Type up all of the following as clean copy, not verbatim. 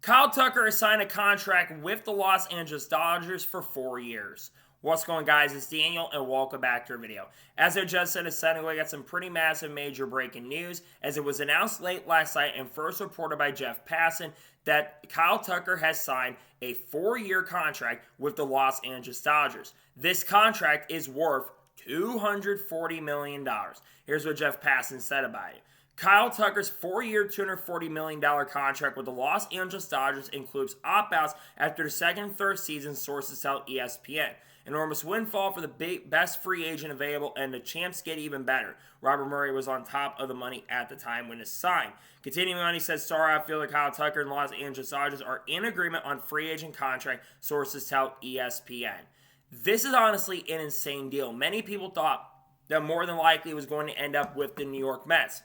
Kyle Tucker has signed a contract with the Los Angeles Dodgers for 4 years. What's going on, guys? It's Daniel, and welcome back to our video. As I just said a second ago, I got some pretty massive major breaking news, as it was announced late last night and first reported by Jeff Passan that Kyle Tucker has signed a 4-year contract with the Los Angeles Dodgers. This contract is worth $240 million. Here's what Jeff Passan said about it. Kyle Tucker's 4-year, $240 million contract with the Los Angeles Dodgers includes opt-outs after the second and third season, sources tell ESPN. Enormous windfall for the best free agent available, and the champs get even better. Robert Murray was on top of the money at the time when it's signed. Continuing on, he says star outfielder Kyle Tucker and Los Angeles Dodgers are in agreement on free agent contract, sources tell ESPN. This is honestly an insane deal. Many people thought that more than likely it was going to end up with the New York Mets.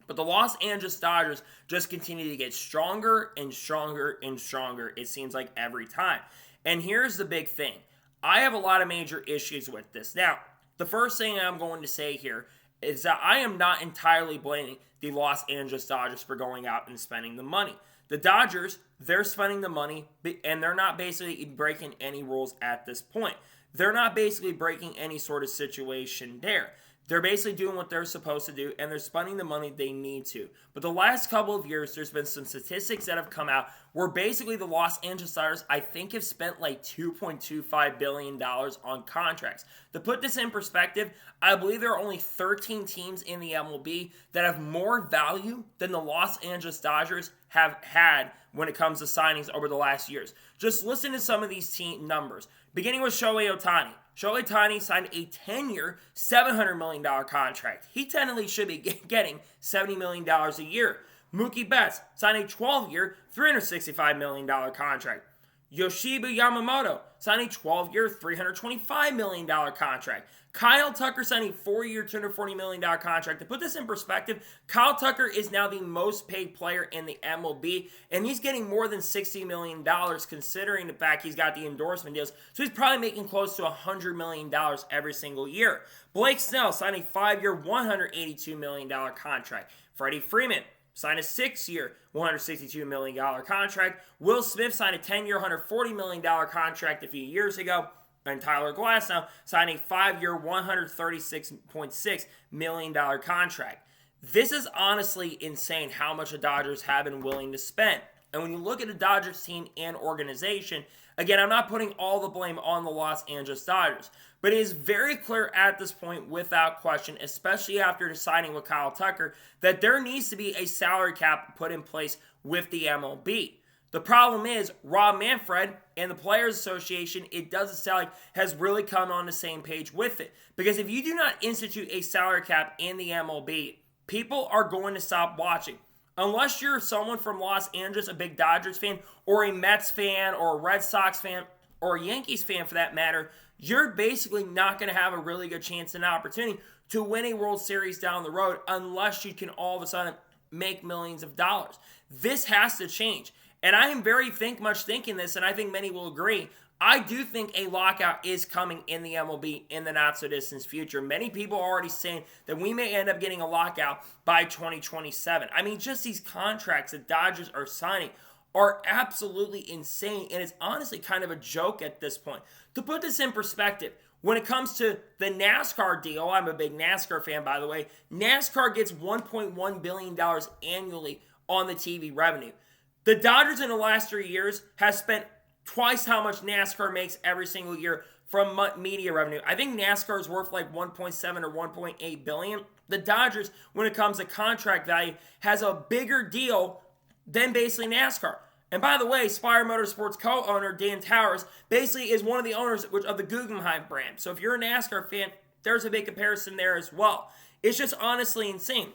But the Los Angeles Dodgers just continue to get stronger and stronger and stronger, it seems like, every time. And here's the big thing. I have a lot of major issues with this. Now, the first thing I'm going to say here is that I am not entirely blaming the Los Angeles Dodgers for going out and spending the money. The Dodgers, they're spending the money, and they're not basically breaking any rules at this point. They're not basically breaking any sort of situation there. They're basically doing what they're supposed to do, and they're spending the money they need to. But the last couple of years, there's been some statistics that have come out where basically the Los Angeles Dodgers, I think, have spent like $2.25 billion on contracts. To put this in perspective, I believe there are only 13 teams in the MLB that have more value than the Los Angeles Dodgers have had when it comes to signings over the last years. Just listen to some of these team numbers. Beginning with Shohei Ohtani. Shohei Ohtani signed a 10-year, $700 million contract. He technically should be getting $70 million a year. Mookie Betts signed a 12-year, $365 million contract. Yoshida Yamamoto signed a 12-year, $325 million contract. Kyle Tucker signed a 4-year, $240 million contract. To put this in perspective, Kyle Tucker is now the most paid player in the MLB, and he's getting more than $60 million considering the fact he's got the endorsement deals. So he's probably making close to $100 million every single year. Blake Snell signed a 5-year, $182 million contract. Freddie Freeman signed a 6-year, $162 million contract. Will Smith signed a 10-year, $140 million contract a few years ago. And Tyler Glasnow signed a 5-year, $136.6 million contract. This is honestly insane how much the Dodgers have been willing to spend. And when you look at the Dodgers team and organization, again, I'm not putting all the blame on the Los Angeles Dodgers, but it is very clear at this point, without question, especially after signing with Kyle Tucker, that there needs to be a salary cap put in place with the MLB. The problem is, Rob Manfred and the Players Association, it doesn't sound like, has really come on the same page with it. Because if you do not institute a salary cap in the MLB, people are going to stop watching. Unless you're someone from Los Angeles, a big Dodgers fan, or a Mets fan, or a Red Sox fan, or a Yankees fan for that matter, you're basically not going to have a really good chance and opportunity to win a World Series down the road unless you can all of a sudden make millions of dollars. This has to change. And I am very much thinking this, and I think many will agree. I do think a lockout is coming in the MLB in the not-so-distant future. Many people are already saying that we may end up getting a lockout by 2027. I mean, just these contracts that Dodgers are signing are absolutely insane, and it's honestly kind of a joke at this point. To put this in perspective, when it comes to the NASCAR deal, I'm a big NASCAR fan, by the way, NASCAR gets $1.1 billion annually on the TV revenue. The Dodgers in the last 3 years have spent twice how much NASCAR makes every single year from media revenue. I think NASCAR is worth like 1.7 or 1.8 billion. The Dodgers, when it comes to contract value, has a bigger deal than basically NASCAR. And by the way, Spire Motorsports co-owner Dan Towers basically is one of the owners of the Guggenheim brand. So if you're a NASCAR fan, there's a big comparison there as well. It's just honestly insane.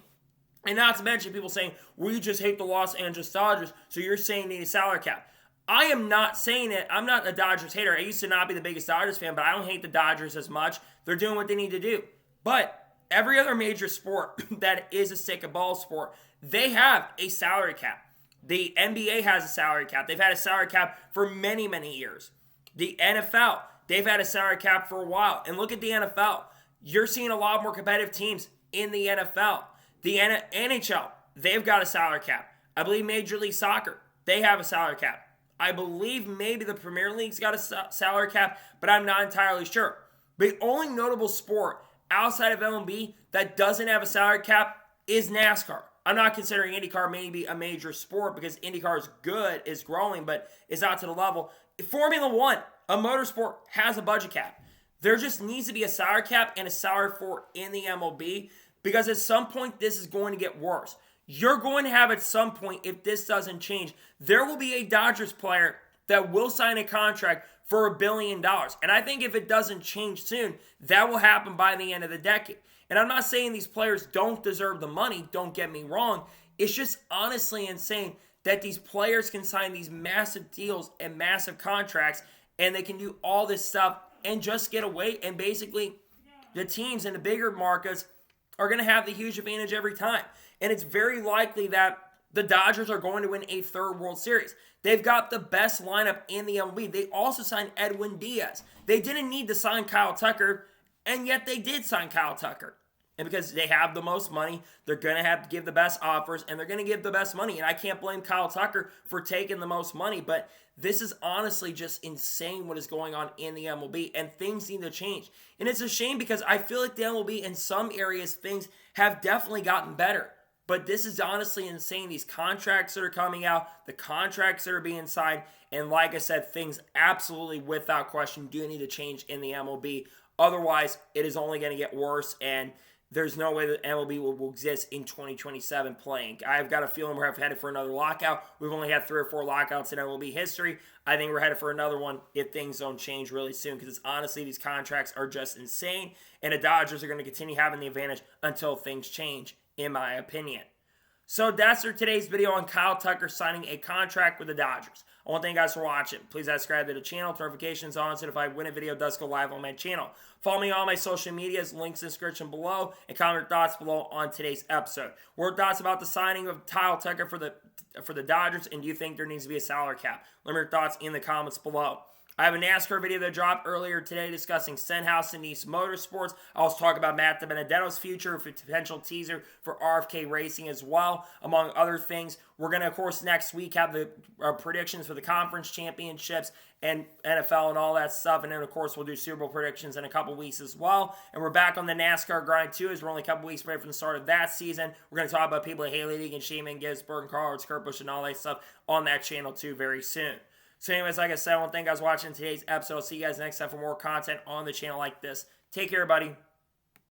And not to mention people saying, well, you just hate the Los Angeles Dodgers, so you're saying they need a salary cap. I am not saying it. I'm not a Dodgers hater. I used to not be the biggest Dodgers fan, but I don't hate the Dodgers as much. They're doing what they need to do. But every other major sport that is a stick and ball sport, they have a salary cap. The NBA has a salary cap. They've had a salary cap for many, many years. The NFL, they've had a salary cap for a while. And look at the NFL. You're seeing a lot more competitive teams in the NFL. The NHL, they've got a salary cap. I believe Major League Soccer, they have a salary cap. I believe maybe the Premier League's got a salary cap, but I'm not entirely sure. The only notable sport outside of MLB that doesn't have a salary cap is NASCAR. I'm not considering IndyCar maybe a major sport because IndyCar is good, is growing, but it's not to the level. Formula One, a motorsport, has a budget cap. There just needs to be a salary cap and a salary floor in the MLB because at some point this is going to get worse. You're going to have at some point, if this doesn't change, there will be a Dodgers player that will sign a contract for $1 billion. And I think if it doesn't change soon, that will happen by the end of the decade. And I'm not saying these players don't deserve the money, don't get me wrong. It's just honestly insane that these players can sign these massive deals and massive contracts and they can do all this stuff and just get away. And basically, the teams in the bigger markets are going to have the huge advantage every time. And it's very likely that the Dodgers are going to win a third World Series. They've got the best lineup in the MLB. They also signed Edwin Diaz. They didn't need to sign Kyle Tucker, and yet they did sign Kyle Tucker. And because they have the most money, they're going to have to give the best offers, and they're going to give the best money. And I can't blame Kyle Tucker for taking the most money, but this is honestly just insane what is going on in the MLB, and things need to change. And it's a shame because I feel like the MLB, in some areas, things have definitely gotten better. But this is honestly insane. These contracts that are coming out, the contracts that are being signed, and like I said, things absolutely without question do need to change in the MLB. Otherwise, it is only going to get worse, and there's no way that MLB will exist in 2027 playing. I've got a feeling we're headed for another lockout. We've only had 3 or 4 lockouts in MLB history. I think we're headed for another one if things don't change really soon because honestly, these contracts are just insane, and the Dodgers are going to continue having the advantage until things change, in my opinion. So that's for today's video on Kyle Tucker signing a contract with the Dodgers. I want to thank you guys for watching. Please subscribe to the channel, notifications on, so if when a video does go live on my channel. Follow me on all my social medias, links in the description below, and comment your thoughts below on today's episode. What are your thoughts about the signing of Kyle Tucker for the Dodgers, and do you think there needs to be a salary cap? Let me know your thoughts in the comments below. I have a NASCAR video that dropped earlier today discussing Stenhouse and Nice Motorsports. I also talk about Matt DiBenedetto's future, a potential teaser for RFK Racing as well, among other things. We're going to, of course, next week have the predictions for the conference championships and NFL and all that stuff. And then, of course, we'll do Super Bowl predictions in a couple weeks as well. And we're back on the NASCAR grind, too, as we're only a couple weeks away from the start of that season. We're going to talk about people like Haley Deegan, Shaman Gibbs, Burton Carl's, Kurt Busch, and all that stuff on that channel, too, very soon. So anyways, like I said, I want to thank you guys for watching today's episode. I'll see you guys next time for more content on the channel like this. Take care, everybody.